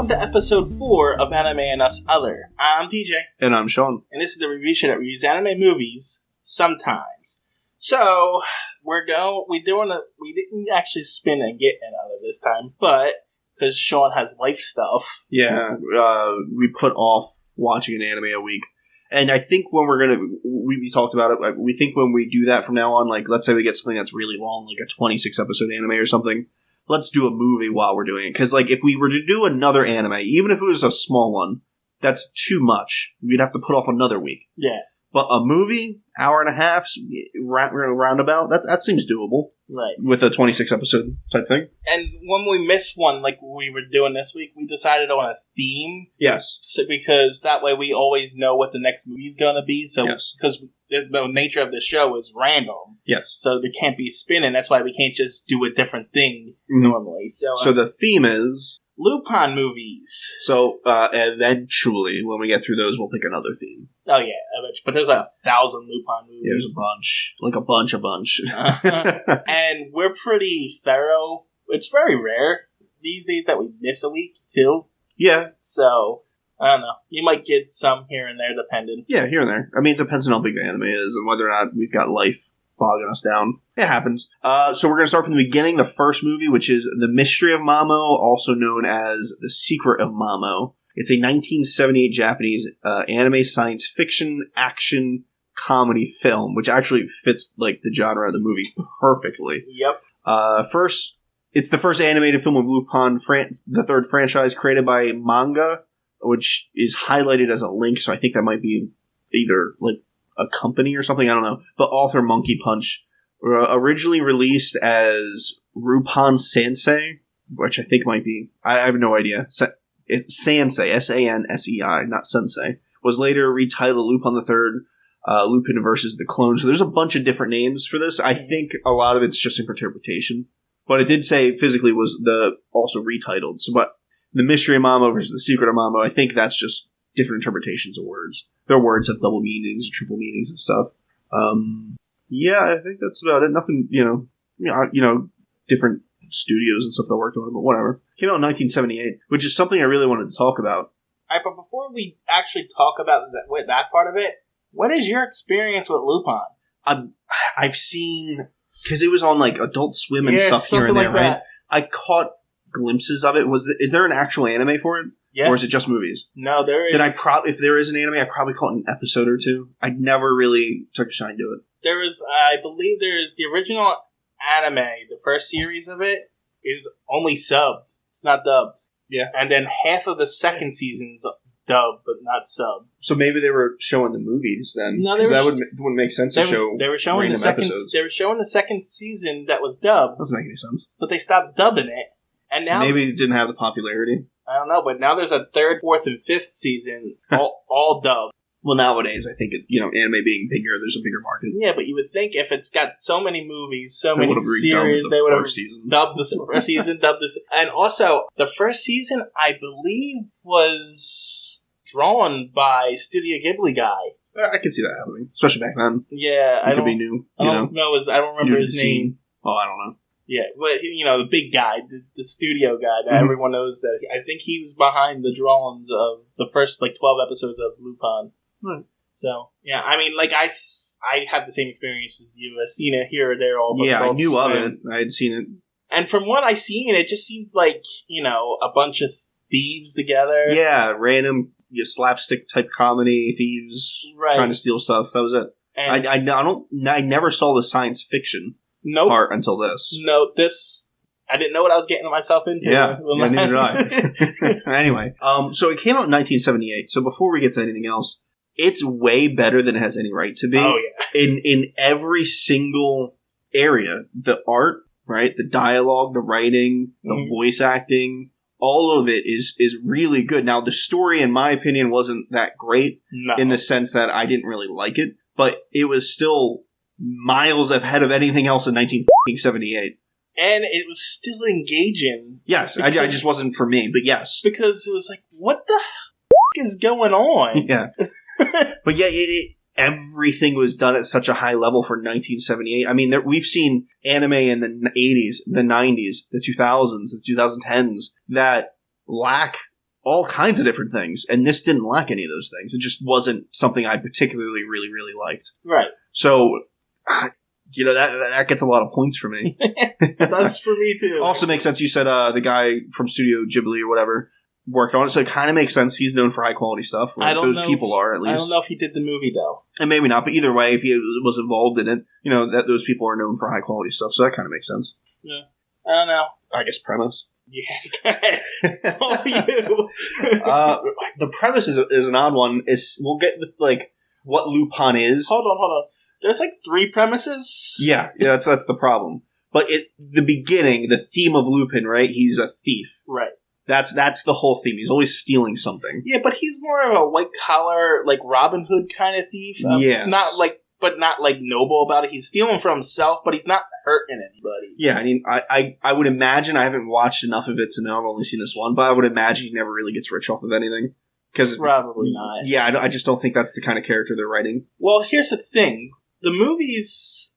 welcome to episode 4 of Anime and Us Other. I'm DJ. And I'm Shawn. And this is the review show that reviews anime movies sometimes. So, we didn't actually spin and get an other this time, but, because Shawn has life stuff. Yeah, we put off watching an anime a week. And I think when we talked about it, like, we think when we do that from now on, like, let's say we get something that's really long, like a 26 episode anime or something, let's do a movie while we're doing it. Because, like, if we were to do another anime, even if it was a small one, that's too much. We'd have to put off another week. Yeah. But a movie, hour and a half, roundabout, that seems doable. Right. With a 26 episode type thing. And when we miss one, like we were doing this week, we decided on a theme. Yes. So, because that way we always know what the next movie's going to be. So, yes. Because the nature of the show is random. Yes. So they can't be spinning. That's why we can't just do a different thing normally. So the theme is Lupin movies. So eventually, when we get through those, we'll pick another theme. Oh yeah, but there's like 1,000 Lupin movies. There's a bunch, like a bunch. And we're pretty thorough. It's very rare these days that we miss a week too. Yeah. So I don't know. You might get some here and there, depending. Yeah, here and there. I mean, it depends on how big the anime is and whether or not we've got life bogging us down. It happens. So we're going to start from the beginning, the first movie, which is The Mystery of Mamo, also known as The Secret of Mamo. It's a 1978 Japanese anime science fiction action comedy film, which actually fits like the genre of the movie perfectly. Yep. It's the first animated film of Lupin, the third franchise, created by manga, which is highlighted as a link, so I think that might be either like a company or something, I don't know. But author Monkey Punch, originally released as Lupin Sansei, which I think might be, I have no idea. It's Sansei, S-A-N-S-E-I, not Sensei. Was later retitled Lupin the 3rd, Lupin versus the Clone. So there's a bunch of different names for this. I think a lot of it's just interpretation. But it did say physically was also retitled. So, but The Mystery of Mamo versus The Secret of Mamo, I think that's just different interpretations of words. Their words have double meanings and triple meanings and stuff. Yeah, I think that's about it. Nothing, different studios and stuff that worked on it, but whatever. Came out in 1978, which is something I really wanted to talk about. All right, but before we actually talk about that part of it, what is your experience with Lupin? I've seen, because it was on like Adult Swim and stuff here and there, like right? I caught glimpses of it. Is there an actual anime for it? Yeah. Or is it just movies? No, there is. If there is an anime, I probably caught an episode or two. I never really took a shine to it. I believe there's the original anime, the first series of it, is only subbed. It's not dubbed. Yeah. And then half of the second season's dubbed, but not subbed. So maybe they were showing the movies then. No, that wouldn't make sense to show. They were showing the second episodes. They were showing the second season that was dubbed. Doesn't make any sense. But they stopped dubbing it, and now maybe it didn't have the popularity. I don't know, but now there's a 3rd, 4th, and 5th season all dubbed. Well, nowadays, I think, anime being bigger, there's a bigger market. Yeah, but you would think if it's got so many movies, so many series, they would have dubbed the first season, dubbed this. And also, the first season, I believe, was drawn by Studio Ghibli guy. I can see that happening, especially back then. Yeah, it could be new. I don't remember his name. Oh, I don't know. Yeah, but, the big guy, the studio guy that everyone knows that. I think he was behind the drawings of the first, 12 episodes of Lupin. Right. So, yeah, I mean, I have the same experience as you. I've seen it here or there. I knew of it. I had seen it. And from what I seen, it just seemed like, a bunch of thieves together. Yeah, random slapstick type comedy, thieves trying to steal stuff. That was it. And I never saw the science fiction part until this. No, I didn't know what I was getting myself into. Yeah, neither did I. Anyway, so it came out in 1978. So before we get to anything else, it's way better than it has any right to be. Oh, yeah. In every single area. The art, right? The dialogue, the writing, the voice acting, all of it is really good. Now, the story, in my opinion, wasn't that great in the sense that I didn't really like it, but it was still miles ahead of anything else in 1978. And it was still engaging. Yes, I just wasn't for me, but yes. Because it was like, what the is going on? Yeah. But yeah, everything was done at such a high level for 1978. I mean, we've seen anime in the 80s, the 90s, the 2000s, the 2010s that lack all kinds of different things, and this didn't lack any of those things. It just wasn't something I particularly really, really liked. Right. So, that gets a lot of points for me. That's for me, too. Also makes sense. You said the guy from Studio Ghibli or whatever worked on it, so it kind of makes sense. He's known for high-quality stuff. Those people are, at least. I don't know if he did the movie, though. And maybe not, but either way, if he was involved in it, that those people are known for high-quality stuff, so that kind of makes sense. Yeah. I don't know. I guess premise. Yeah, it's all you. The premise is an odd one. We'll get with, what Lupin is. Hold on. There's 3 premises? Yeah, that's the problem. But the beginning, the theme of Lupin, right? He's a thief. Right. That's the whole theme. He's always stealing something. Yeah, but he's more of a white-collar, Robin Hood kind of thief. Yes. But not noble about it. He's stealing for himself, but he's not hurting anybody. Yeah, I mean, I would imagine, I haven't watched enough of it to know, I've only seen this one, but I would imagine he never really gets rich off of anything. Probably not. Yeah, I just don't think that's the kind of character they're writing. Well, here's the thing. The movies,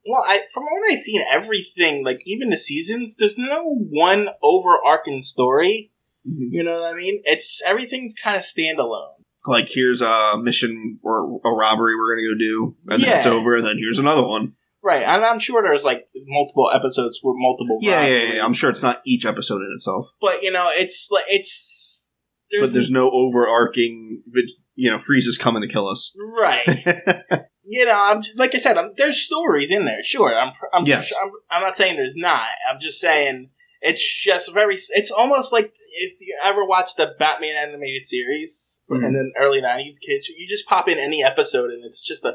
from what I've seen, everything, even the seasons, there's no one overarching story. Mm-hmm. You know what I mean? Everything's kind of standalone. Here's a mission or a robbery we're going to go do, and then it's over, and then here's another one. Right, and I'm sure there's, multiple episodes with multiple robberies. Yeah. I'm sure it's not each episode in itself. But, there's no overarching, Frieza's coming to kill us. Right. Like I said, there's stories in there, sure. I'm not saying there's not. I'm just saying it's just it's almost like if you ever watched the Batman animated series in the early 90s, kids, you just pop in any episode and it's just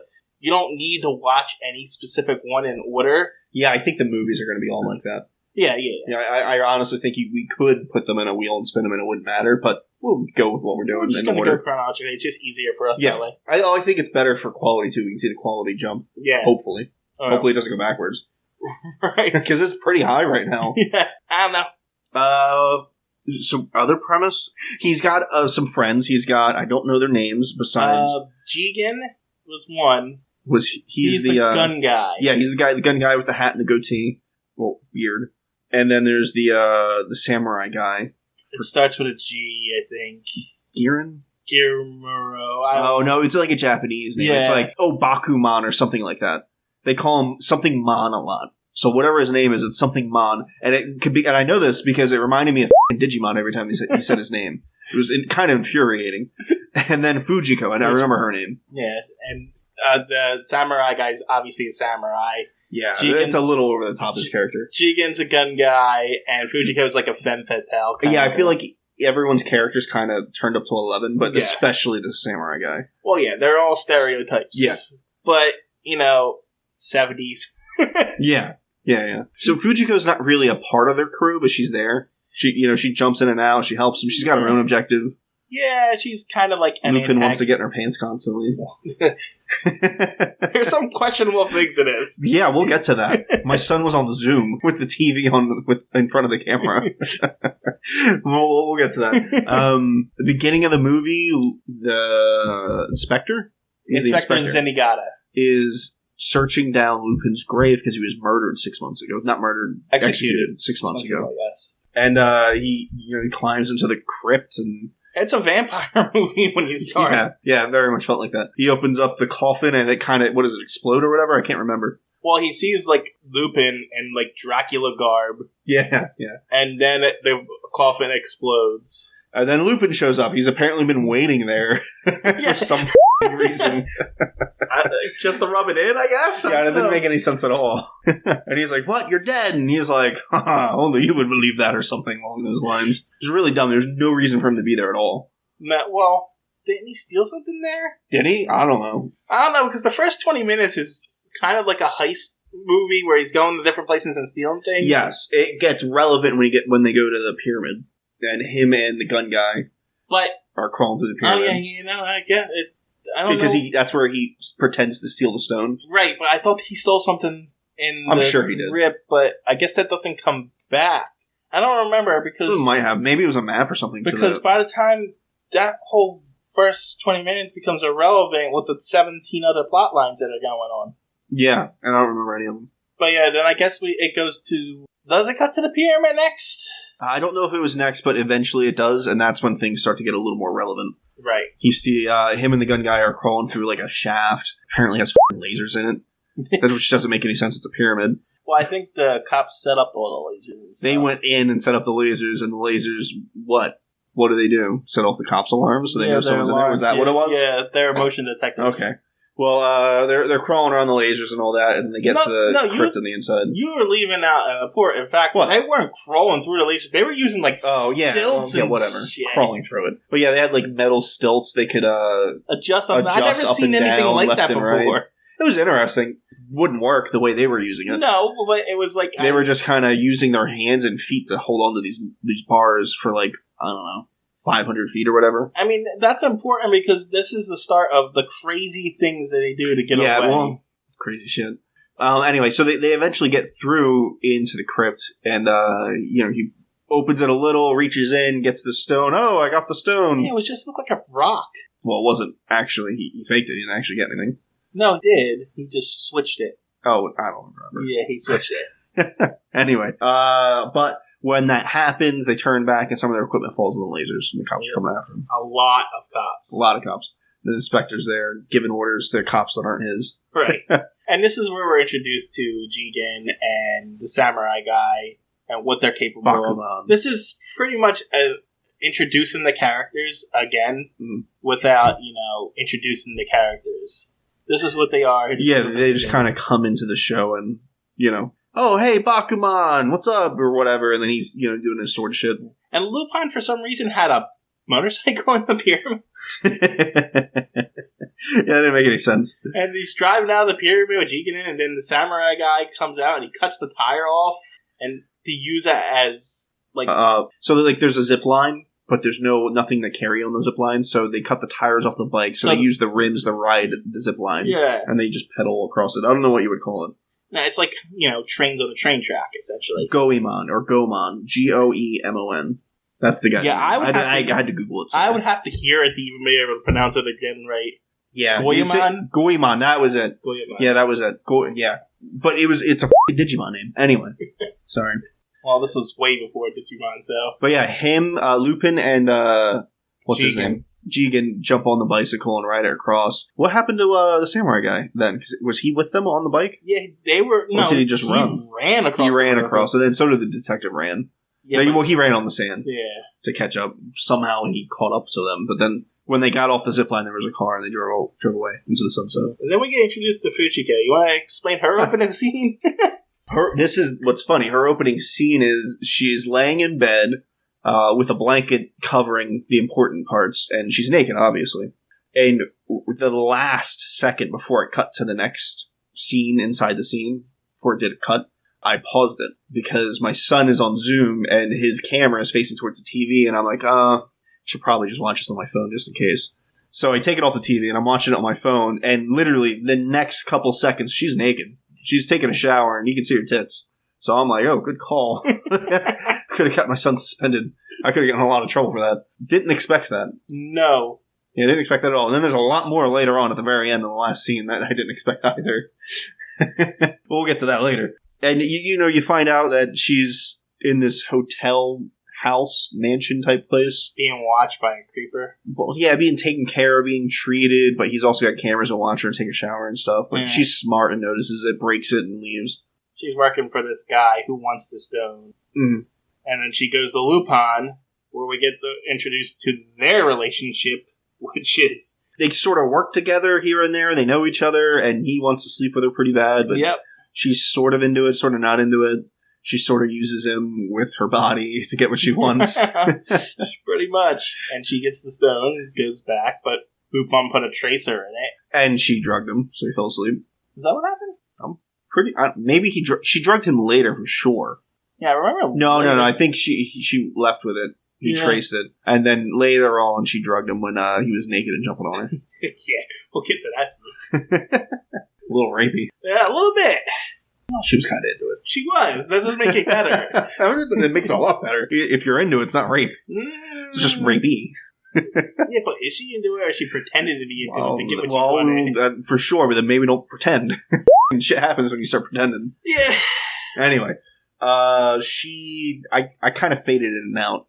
you don't need to watch any specific one in order. Yeah, I think the movies are going to be all like that. Yeah. I honestly think we could put them in a wheel and spin them and it wouldn't matter, but we'll go with what we're doing. We're just going to go chronologically. It's just easier for us that way. I think it's better for quality, too. We can see the quality jump. Yeah. Hopefully. Hopefully it doesn't go backwards. Right. Because it's pretty high right now. Yeah. I don't know. Some other premise? He's got some friends. He's got, I don't know their names, besides... Jigen was one. He's the gun guy. Yeah, he's the gun guy with the hat and the goatee. Well, weird. And then there's the samurai guy. It starts with a G, I think. Giran? Girmuro. No, it's a Japanese name. Yeah. It's Bakuman or something like that. They call him something Man a lot. So whatever his name is, it's something Man. And it could be, and I know this because it reminded me of Digimon every time he said his name. It was kind of infuriating. And then Fujiko, and I remember her name. Yeah, and the samurai guy is obviously a samurai. Yeah, it's a little over the top, his character. Jigen's a gun guy, and Fujiko's a femme fatale. Yeah, I feel like everyone's character's kind of turned up to 11, but especially the samurai guy. Well, yeah, they're all stereotypes. Yeah. But, 70s. Yeah. So Fujiko's not really a part of their crew, but she's there. She jumps in and out, she helps them, she's got her own objective. Yeah, she's kind of like an Lupin wants to get in her pants constantly. There's some questionable things in this. Yeah, we'll get to that. My son was on Zoom with the TV in front of the camera. we'll get to that. The beginning of the movie, the Inspector? Inspector Zenigata. Is searching down Lupin's grave because he was murdered 6 months ago. Not murdered, executed 6 months ago. Yes. And he climbs into the crypt and... It's a vampire movie when you start. Yeah, very much felt like that. He opens up the coffin and it kind of, explode or whatever? I can't remember. Well, he sees, Lupin in, Dracula garb. Yeah. And then the coffin explodes. And then Lupin shows up. He's apparently been waiting there for some reason. Just to rub it in, I guess? Yeah, it didn't make any sense at all. And he's like, what? You're dead? And he's like, only you would believe that or something along those lines. It's really dumb. There's no reason for him to be there at all. Well, didn't he steal something there? Did he? I don't know. Because the first 20 minutes is kind of like a heist movie where he's going to different places and stealing things. Yes, it gets relevant when they go to the pyramid. And him and the gun guy are crawling through the pyramid. Oh, yeah, I get it. I don't know. Because that's where he pretends to steal the stone. Right, but I thought he stole something in I'm sure he did. Rip, but I guess that doesn't come back. I don't remember because... It might have. Maybe it was a map or something. Because by the time that whole first 20 minutes becomes irrelevant with the 17 other plot lines that are going on. Yeah, and I don't remember any of them. But yeah, then I guess it goes to... Does it cut to the pyramid next? I don't know if it was next, but eventually it does, and that's when things start to get a little more relevant. Right. You see him and the gun guy are crawling through like a shaft. Apparently has lasers in it, which doesn't make any sense. It's a pyramid. Well, I think the cops set up all the lasers. They went in and set up the lasers, and the lasers, what? What do they do? Set off the cops' alarms so they know someone's in there? Was that what it was? Yeah, they're motion detectors. Okay. Well, they're crawling around the lasers and all that, and they get to the crypt on the inside. You were leaving out an important fact. They weren't crawling through the lasers. They were using, stilts and whatever. Shit. Crawling through it. But yeah, they had, metal stilts they could adjust up. I've never seen anything like that before. Right. It was interesting. Wouldn't work the way they were using it. No, but it was like... They were just kind of using their hands and feet to hold on to these bars for, I don't know, 500 feet or whatever. I mean, that's important because this is the start of the crazy things that they do to get away. Yeah, well, crazy shit. Anyway, so they eventually get through into the crypt, and, he opens it a little, reaches in, gets the stone. Oh, I got the stone. Yeah, it was just looked like a rock. Well, it wasn't actually. He faked it. He didn't actually get anything. No, he did. He just switched it. Oh, I don't remember. Yeah, he switched it. Anyway, but when that happens, they turn back and some of their equipment falls in the lasers, and the cops are coming after them. A lot of cops. A lot of cops. The inspector's there, giving orders to cops that aren't his. Right. And this is where we're introduced to Jigen and the samurai guy and what they're capable of. This is pretty much introducing the characters again without, introducing the characters. This is what they are. Yeah, they just kind of come into the show and, oh, hey, Bakuman, what's up, or whatever, and then he's, doing his sword shit. And Lupin, for some reason, had a motorcycle in the pyramid. Yeah, that didn't make any sense. And he's driving out of the pyramid with Jigen in, and then the samurai guy comes out and he cuts the tire off, and to use it as, so, there's a zip line, but there's nothing to carry on the zip line, so they cut the tires off the bike, so they use the rims to ride the zip line. Yeah. And they just pedal across it. I don't know what you would call it. No, it's like, trains on a train track, essentially. Goemon, or Gomon. Goemon. That's the guy. Yeah, I had to Google it. I would have to hear it to even be able to pronounce it again right. Yeah. Goemon? Goemon, that was it. Goemon. Yeah, that was it. Yeah. But it's a Digimon name. Anyway. Sorry. Well, this was way before Digimon, so... But yeah, him, Lupin, and, what's his name? Jigen jump on the bicycle and ride it across. What happened to the samurai guy then? Was he with them on the bike? Yeah, they were... Or did he just run? He ran across. He ran across, and then so did the detective ran. Yeah, he ran on the sand. Yeah. To catch up. Somehow he caught up to them, but then when they got off the zipline, there was a car and they drove away into the sunset. And then we get introduced to Fujike. You want to explain her opening scene? This is what's funny. Her opening scene is she's laying in bed with a blanket covering the important parts, and she's naked, obviously. And the last second before it cut to the next scene inside the scene, before it did cut, I paused it because my son is on Zoom and his camera is facing towards the TV, and I'm like, I should probably just watch this on my phone just in case. So I take it off the TV and I'm watching it on my phone, and literally the next couple seconds, she's naked. She's taking a shower and you can see her tits. So I'm like, oh, good call. Could have kept my son suspended. I could have gotten in a lot of trouble for that. Didn't expect that. No. Yeah, didn't expect that at all. And then there's a lot more later on at the very end of the last scene that I didn't expect either. We'll get to that later. And you find out that she's in this hotel house, mansion type place. Being watched by a creeper. Well, yeah, being taken care of, being treated, but he's also got cameras to watch her and take a shower and stuff. But she's smart and notices it, breaks it, and leaves. She's working for this guy who wants the stone. Mm-hmm. And then she goes to Lupin, where we get introduced to their relationship, which is... They sort of work together here and there, they know each other, and he wants to sleep with her pretty bad, but she's sort of into it, sort of not into it. She sort of uses him with her body to get what she wants. Pretty much. And she gets the stone, goes back, but Lupin put a tracer in it. And she drugged him, so he fell asleep. Is that what happened? Maybe she drugged him later for sure. Yeah, I remember. No. I think she left with it. He traced it. And then later on, she drugged him when he was naked and jumping on her. Yeah, we'll get to that scene. A little rapey. Yeah, a little bit. Well, she was kind of into it. She was. That doesn't make it better. It makes it a lot better. If you're into it, it's not rape. It's just rapey. Yeah, but is she into it, or is she pretending to be into it to get what you wanted? For sure, but then maybe don't pretend. Shit happens when you start pretending. Yeah. Anyway, I kind of faded in and out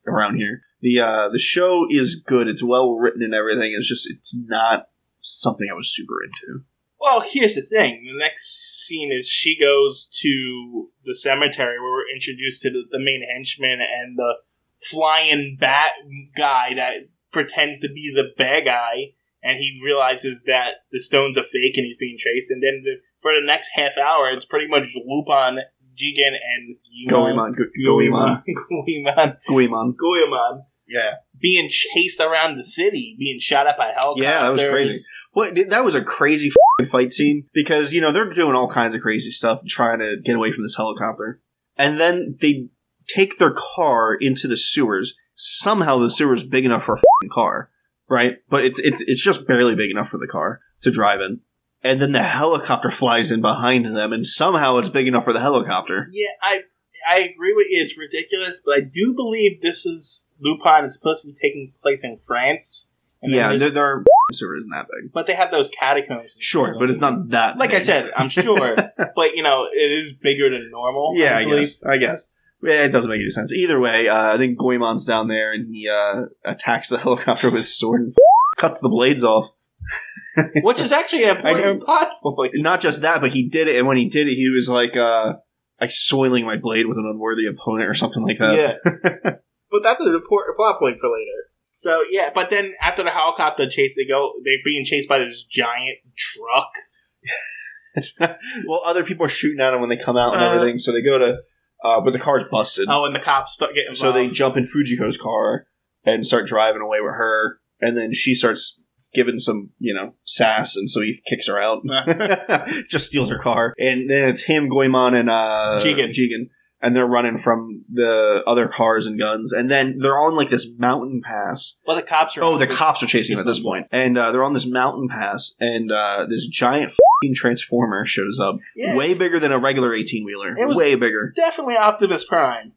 around here. The show is good. It's well written and everything. It's not something I was super into. Well, here's the thing. The next scene is she goes to the cemetery where we're introduced to the main henchman and the flying bat guy that pretends to be the bad guy, and he realizes that the stones are fake and he's being chased. And then for the next half hour, it's pretty much Lupin, Jigen, and Goemon. Yeah. Being chased around the city, being shot at by helicopters. Yeah, that was crazy. Well, that was a crazy fight scene because, they're doing all kinds of crazy stuff trying to get away from this helicopter. And then they take their car into the sewers. Somehow the sewer's big enough for a car, right? But it's just barely big enough for the car to drive in. And then the helicopter flies in behind them, and somehow it's big enough for the helicopter. Yeah, I agree with you. It's ridiculous, but I do believe this is Lupin is supposed to be taking place in France. Yeah, their sewer isn't that big. But they have those catacombs. Sure, but it's not that like big. I said, I'm sure. But, it is bigger than normal. Yeah, I guess. Yeah, it doesn't make any sense. Either way, I think Goemon's down there, and he attacks the helicopter with his sword and cuts the blades off. Which is actually an important plot point. Not just that, but he did it, and when he did it, he was like soiling my blade with an unworthy opponent or something like that. Yeah. But that's an important plot point for later. So, yeah, but then after the helicopter chase, they're being chased by this giant truck. Well, other people are shooting at them when they come out and everything, so they go to, but the car's busted. Oh, and the cops start getting involved. So they jump in Fujiko's car and start driving away with her, and then she starts giving some, sass, and so he kicks her out. Just steals her car. And then it's him, Goemon, and Jigen. And they're running from the other cars and guns. And then they're on, this mountain pass. Well, the cops are... Oh, the cops are chasing them at this point. And they're on this mountain pass, and this giant f***ing Transformer shows up. Yeah. Way bigger than a regular 18-wheeler. It was way bigger. Definitely Optimus Prime.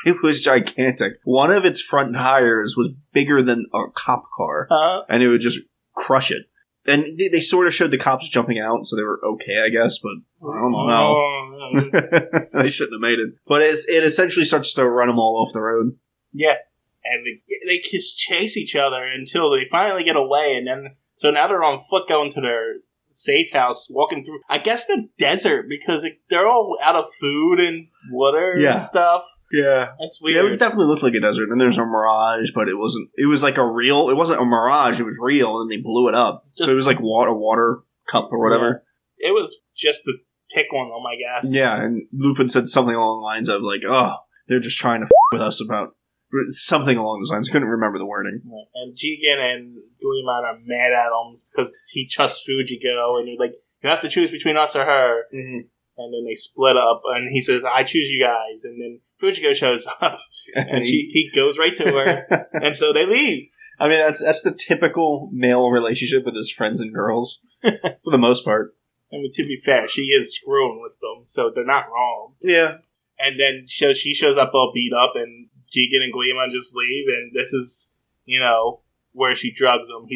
It was gigantic. One of its front tires was bigger than a cop car. And it would just crush it. And they sort of showed the cops jumping out, so they were okay, I guess, but I don't know how. They shouldn't have made it. But it essentially starts to run them all off the road. Yeah. And they just chase each other until they finally get away, and then... So now they're on foot going to their safe house, walking through, I guess, the desert, because they're all out of food and water and stuff. Yeah. That's weird. Yeah, it definitely looked like a desert. And there's a mirage, but it wasn't. It was like it wasn't a mirage, it was real, and they blew it up. So it was like a water cup or whatever. Yeah. It was just to pick one of them, I guess. Yeah, and Lupin said something along the lines of, they're just trying to with us about something along those lines. I couldn't remember the wording. Right. And Jigen and Goemon are mad at him because he trusts Fujiko, and they're like, you have to choose between us or her. Mm-hmm. And then they split up, and he says, I choose you guys. And then Fujiko shows up, and he goes right to her, and so they leave. I mean, that's the typical male relationship with his friends and girls, for the most part. I mean, to be fair, she is screwing with them, so they're not wrong. Yeah. And then she shows up all beat up, and Jigen and Goemon just leave, and this is, where she drugs them.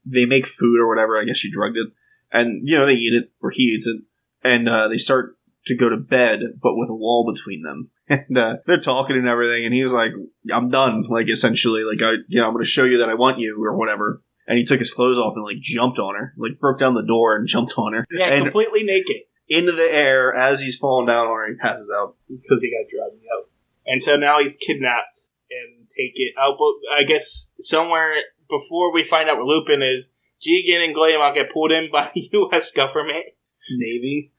They make food or whatever, I guess she drugged it, and, they eat it, or he eats it, and they start to go to bed, but with a wall between them. And they're talking and everything, and he was like, I'm done, essentially, I'm going to show you that I want you, or whatever. And he took his clothes off and, jumped on her, broke down the door and jumped on her. Yeah, and completely naked. Into the air, as he's falling down on her, he passes out. Because he got drugged out. And so now he's kidnapped and taken out, I guess, somewhere before we find out where Lupin is, Jigen and Goemon get pulled in by the U.S. government. Navy,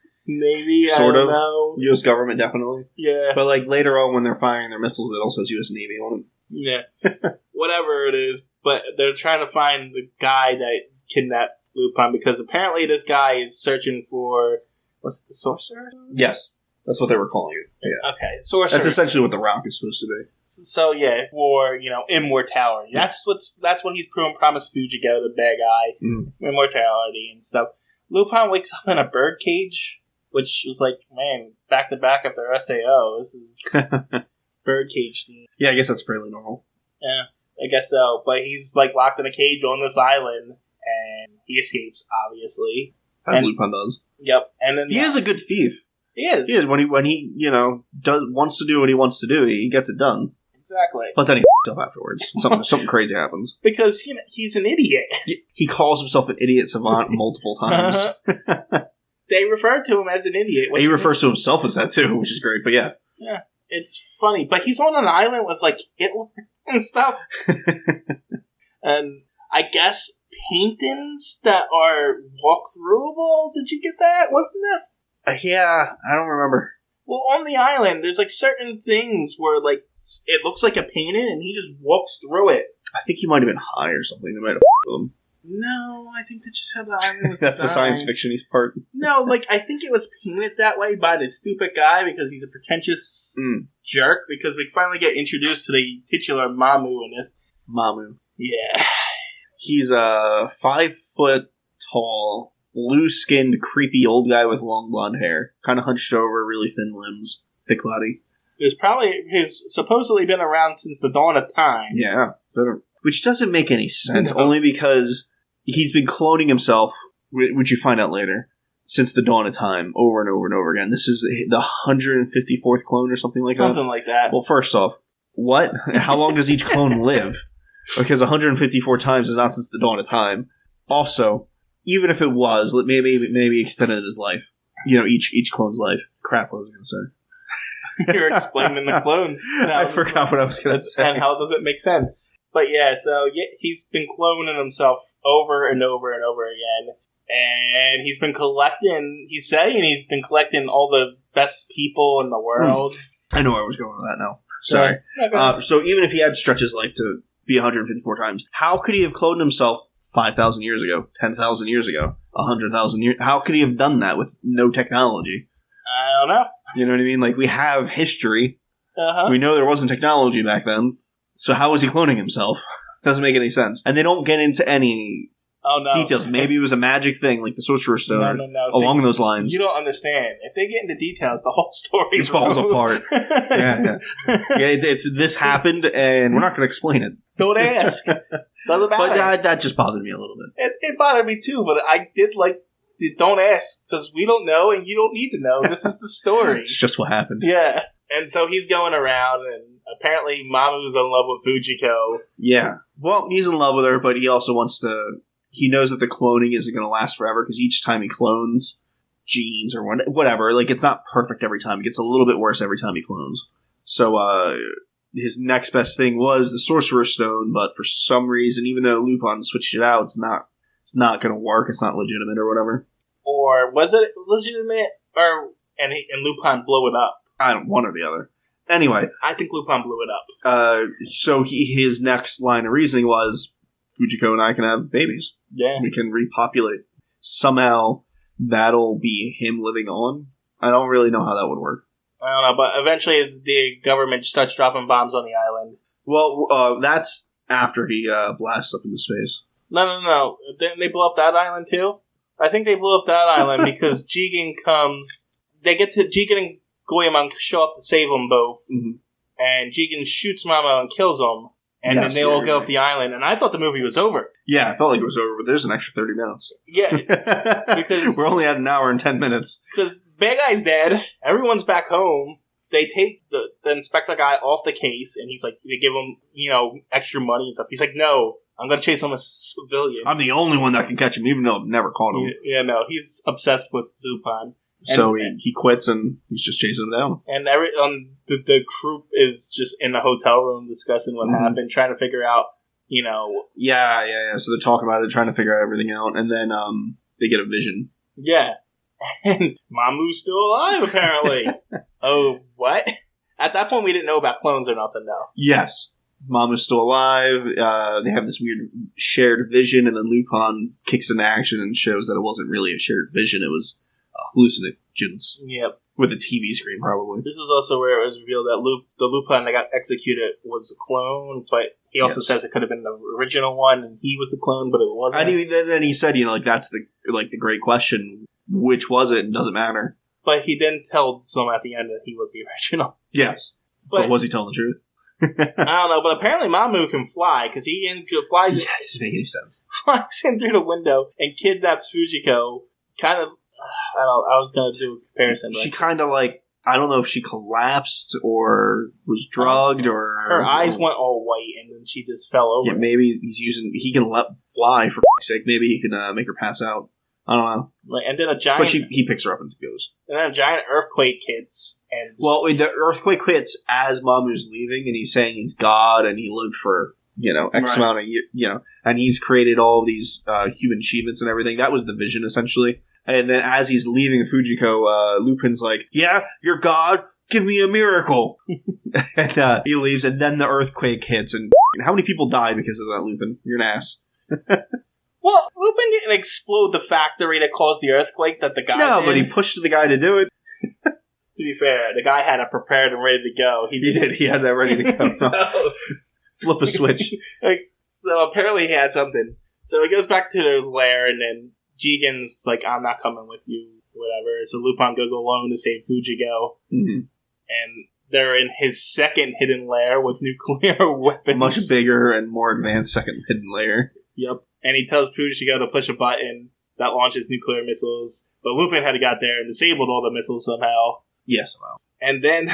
sort of. Know. U.S. government, definitely. Yeah. But, later on when they're firing their missiles, it also says U.S. Navy on it. Yeah. Whatever it is. But they're trying to find the guy that kidnapped Lupin, because apparently this guy is searching for... What's it, the Sorcerer? Yes. That's what they were calling it. Yeah. Okay, Sorcerer. That's essentially what the Rock is supposed to be. So, yeah, for, immortality. Yeah. That's what he's promised Fujiko, the bad guy. Immortality and stuff. Lupin wakes up in a bird cage, which was like, man, back to back after SAO. This is bird cage theme. Yeah, I guess that's fairly normal. Yeah, I guess so. But he's, locked in a cage on this island, and he escapes, obviously. As Lupin does. Yep. And then he is a good thief. He is. He is. When he wants to do what he wants to do, he gets it done. Exactly. But then he up afterwards. Something crazy happens. Because he's an idiot. He calls himself an idiot savant multiple times. They refer to him as an idiot. He refers to himself as that too, which is great. But yeah. Yeah, it's funny. But he's on an island with like Hitler and stuff. And I guess paintings that are walk-throughable. Did you get that? Wasn't that? Yeah, I don't remember. Well, on the island, there's like certain things where like it looks like a painting, and he just walks through it. I think he might have been high or something. They might have with him. No, I think that's just how the island was That's designed. the science fiction part. No, like, I think it was painted that way by this stupid guy because he's a pretentious jerk, because we finally get introduced to the titular Mamo in this. Mamo. Yeah. He's a 5 foot tall, blue-skinned, creepy old guy with long blonde hair. Kind of hunched over, really thin limbs, thick body. He's supposedly been around since the dawn of time. Yeah. Which doesn't make any sense, only because he's been cloning himself, which you find out later, since the dawn of time, over and over and over again. This is the 154th clone or something like that? Something like that. Well, first off, what? How long does each clone live? Because 154 times is not since the dawn of time. Also, even if it was, maybe extended his life. Each clone's life. Crap, what was I going to say? You're explaining the clones. I forgot what I was going to say. And how does it make sense? But yeah, he's been cloning himself over and over and over again. And he's been collecting, he's saying he's been collecting all the best people in the world. I know where I was going with that now. Sorry. So even if he had stretched his life to be 154 times, how could he have cloned himself 5,000 years ago, 10,000 years ago, 100,000 years? How could he have done that with no technology? I don't know. You know what I mean? Like, we have history. Uh-huh. We know there wasn't technology back then. So how was he cloning himself? Doesn't make any sense. And they don't get into any details. Maybe it was a magic thing, like the Sorcerer's Stone, along those lines. You don't understand. If they get into details, the whole story falls apart. Yeah. This happened, and we're not going to explain it. Don't ask. Doesn't matter. But that just bothered me a little bit. It bothered me too, but I did like, don't ask, because we don't know, and you don't need to know. This is the story. It's just what happened. Yeah. And so he's going around, and apparently Mamo's in love with Fujiko. Yeah. Well, he's in love with her, but he also wants to... He knows that the cloning isn't going to last forever, because each time he clones genes or whatever, like, it's not perfect every time. It gets a little bit worse every time he clones. So, his next best thing was the Sorcerer's Stone, but for some reason, even though Lupin switched it out, it's not going to work. It's not legitimate or whatever. Or was it legitimate? And Lupin blew it up? One or the other. Anyway. I think Lupin blew it up. So his next line of reasoning was, Fujiko and I can have babies. Yeah. We can repopulate. Somehow, that'll be him living on. I don't really know how that would work. I don't know, but eventually the government starts dropping bombs on the island. Well, that's after he blasts up into space. No. Didn't they blow up that island too? I think they blew up that island because Jigen comes... Jigen and Goemon show up to save them both. Mm-hmm. And Jigen shoots Mamo and kills them. And then they all go off the island. And I thought the movie was over. Yeah, I felt like it was over, but there's an extra 30 minutes. Yeah. Because we're only at an hour and 10 minutes. Because bad guy's dead. Everyone's back home. They take the inspector guy off the case. And he's like, they give him, extra money and stuff. He's like, no, I'm going to chase him as a civilian. I'm the only one that can catch him, even though I've never caught him. Yeah, no, he's obsessed with Lupin. So he quits and he's just chasing him down. And the crew is just in the hotel room discussing what happened, trying to figure out, Yeah. So they're talking about it, trying to figure out everything out, and then they get a vision. Yeah. And Mamu's still alive, apparently. Oh, what? At that point, we didn't know about clones or nothing, though. Yes. Mamu's still alive. They have this weird shared vision, and then Lupin kicks into action and shows that it wasn't really a shared vision. It was hallucinogens. Yep. With a TV screen, probably. This is also where it was revealed that the Lupin that got executed was a clone, but he also says it could have been the original one, and he was the clone, but it wasn't. Then he said, that's the great question. Which was it? It doesn't matter. But he didn't tell someone at the end that he was the original. Yes. But was he telling the truth? I don't know, but apparently Mamo can fly, because he flies... Yeah, this doesn't make any sense. Flies in through the window and kidnaps Fujiko, kind of... I was going to do a comparison. She kind of like, I don't know if she collapsed or was drugged or... Her eyes went all white and then she just fell over. Yeah, maybe he can let fly for f***'s sake. Maybe he can make her pass out. I don't know. And then a giant... But he picks her up and goes. And then a giant earthquake hits. Well, the earthquake hits as Mamu's leaving, and he's saying he's God, and he lived for, X amount of years, and he's created all these human achievements and everything. That was the vision, essentially. And then as he's leaving Fujiko, Lupin's like, yeah, you're God, give me a miracle. And he leaves, and then the earthquake hits, and how many people died because of that, Lupin? You're an ass. Well, Lupin didn't explode the factory that caused the earthquake that the guy did. No, but he pushed the guy to do it. To be fair, the guy had it prepared and ready to go. He did. He had that ready to go. So, flip a switch. So apparently he had something. So he goes back to their lair, and then Jigen's like, I'm not coming with you, whatever. So Lupin goes alone to save Fujiko. Mm-hmm. And they're in his second hidden lair with nuclear weapons. Much bigger and more advanced second hidden lair. Yep. And he tells Fujiko to push a button that launches nuclear missiles. But Lupin had got there and disabled all the missiles somehow. Yes, somehow. And then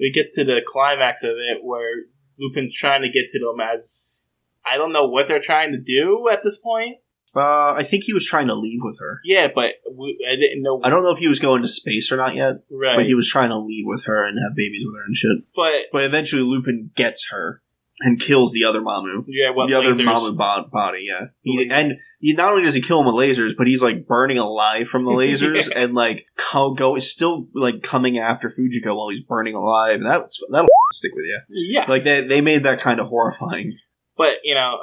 we get to the climax of it where Lupin's trying to get to them as... I don't know what they're trying to do at this point. I think he was trying to leave with her. Yeah, but I didn't know... I don't know if he was going to space or not yet. Right. But he was trying to leave with her and have babies with her and shit. But eventually Lupin gets her and kills the other Mamu. Yeah, the other Mamu body, yeah. Not only does he kill him with lasers, but he's like burning alive from the lasers yeah. And like still like coming after Fujiko while he's burning alive. That'll stick with you. Yeah. Like they made that kind of horrifying. But,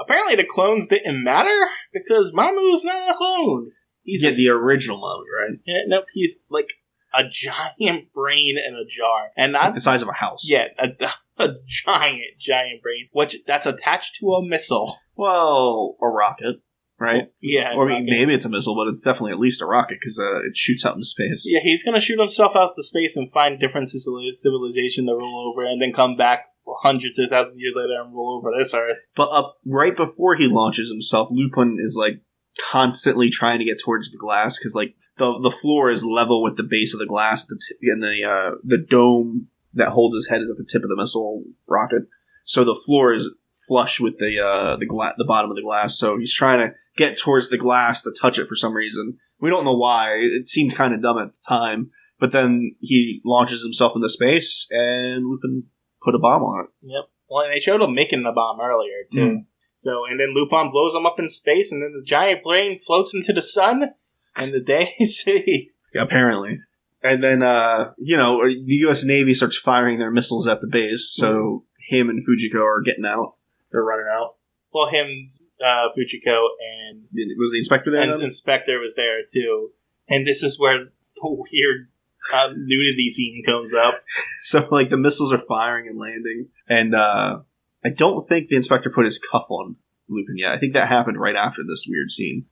apparently the clones didn't matter because Mamu's not a clone. He's the original Mamu, right? Yeah, no, he's like a giant brain in a jar. And not like the size of a house. Yeah, a giant brain, which that's attached to a missile. Well, a rocket, right? Yeah. Or maybe it's a missile, but it's definitely at least a rocket because it shoots out into space. Yeah, he's going to shoot himself out to space and find different civilization to roll over and then come back hundreds of thousands of years later and roll over this Earth. But right before he launches himself, Lupin is like constantly trying to get towards the glass because like the floor is level with the base of the glass and the dome that holds his head is at the tip of the missile rocket. So the floor is flush with the bottom of the glass. So he's trying to get towards the glass to touch it for some reason. We don't know why. It seemed kind of dumb at the time. But then he launches himself into space and Lupin put a bomb on it. Yep. Well, and they showed him making the bomb earlier, too. Mm. So, and then Lupin blows him up in space, and then the giant brain floats into the sun, and the day see. Yeah, apparently. And then, the U.S. Navy starts firing their missiles at the base, so him and Fujiko are getting out. They're running out. Well, Fujiko, and... Was the inspector there? And the inspector was there, too. And this is where the weird... nudity scene comes up. So, like, the missiles are firing and landing. And, I don't think the inspector put his cuff on Lupin yet. I think that happened right after this weird scene.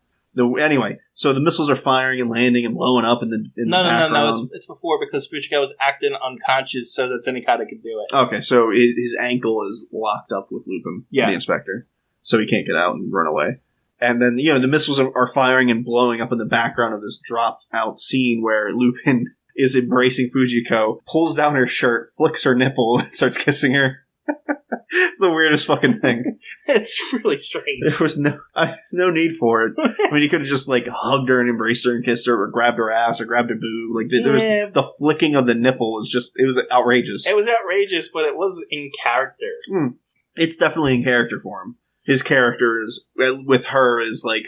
Anyway, so the missiles are firing and landing and blowing up in the background. No. It's before because Fujiko was acting unconscious so that Zenigata could do it. Okay, so his ankle is locked up with Lupin, the inspector. So he can't get out and run away. And then, the missiles are firing and blowing up in the background of this dropped-out scene where Lupin is embracing Fujiko, pulls down her shirt, flicks her nipple, and starts kissing her. It's the weirdest fucking thing. It's really strange. There was no need for it. I mean, he could have just, like, hugged her and embraced her and kissed her, or grabbed her ass, or grabbed her boob. Like, there was the flicking of the nipple was just, it was outrageous. It was outrageous, but it was in character. It's definitely in character for him. His character with her is, like,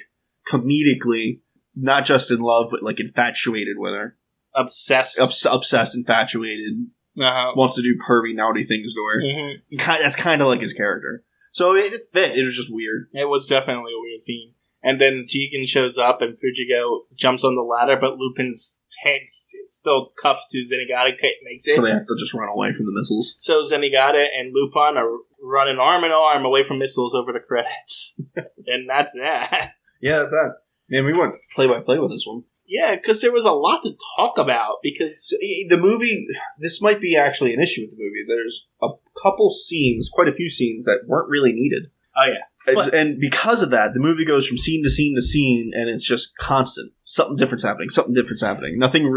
comedically, not just in love, but, like, infatuated with her. Obsessed. Obsessed, infatuated. Wants to do pervy, naughty things to her. Mm-hmm. That's kind of like his character. So it fit. It was just weird. It was definitely a weird scene. And then Jigen shows up and Fujiko jumps on the ladder, but Lupin's head's still cuffed to Zenigata. Makes it. So they have to just run away from the missiles. So Zenigata and Lupin are running arm in arm away from missiles over the credits. And that's that. Yeah, that's that. Man, we went play-by-play with this one. Yeah, because there was a lot to talk about, because the movie, this might be actually an issue with the movie. There's a couple scenes, quite a few scenes, that weren't really needed. Oh, yeah. And because of that, the movie goes from scene to scene to scene, and it's just constant. Something different's happening. Something different's happening. Nothing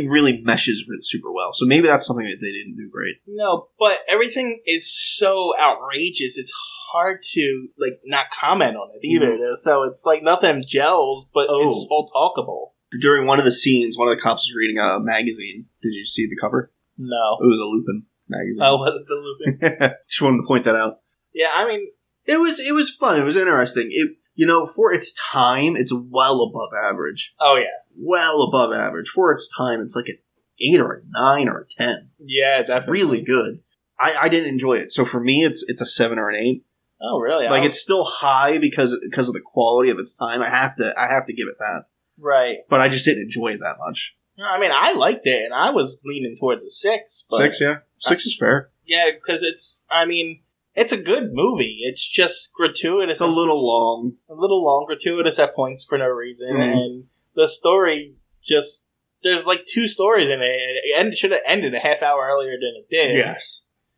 really meshes super well. So maybe that's something that they didn't do great. No, but everything is so outrageous. It's hard to not comment on it either. Mm-hmm. So it's like nothing gels, but it's all talkable. During one of the scenes, one of the cops was reading a magazine. Did you see the cover? No. It was a Lupin magazine. Oh, was the Lupin? Just wanted to point that out. Yeah, I mean, it was fun. It was interesting. For its time, it's well above average. Oh yeah, well above average for its time. It's like an 8 or a 9 or a 10. Yeah, definitely. Really good. I didn't enjoy it, so for me, it's a 7 or an 8. Oh really? It's still high because of the quality of its time. I have to give it that. Right. But I just didn't enjoy it that much. I mean, I liked it, and I was leaning towards a 6. But 6, yeah. 6 is fair. Yeah, because it's a good movie. It's just gratuitous. It's a little long. Gratuitous at points for no reason. Mm-hmm. And the story just... There's 2 stories in it. It should have ended a half hour earlier than it did.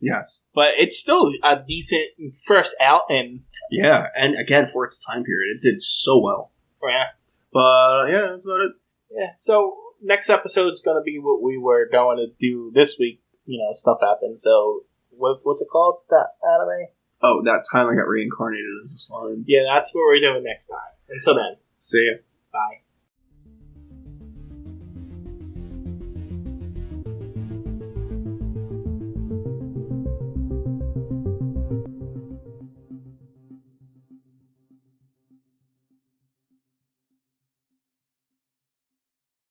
Yes. But it's still a decent first out. And yeah, and again, for its time period, it did so well. Yeah. But, yeah, that's about it. Yeah, so next episode's going to be what we were going to do this week. Stuff happened, so... What's it called? That anime? Oh, That Time I Got Reincarnated as a Slime. Yeah, that's what we're doing next time. Until then. See ya.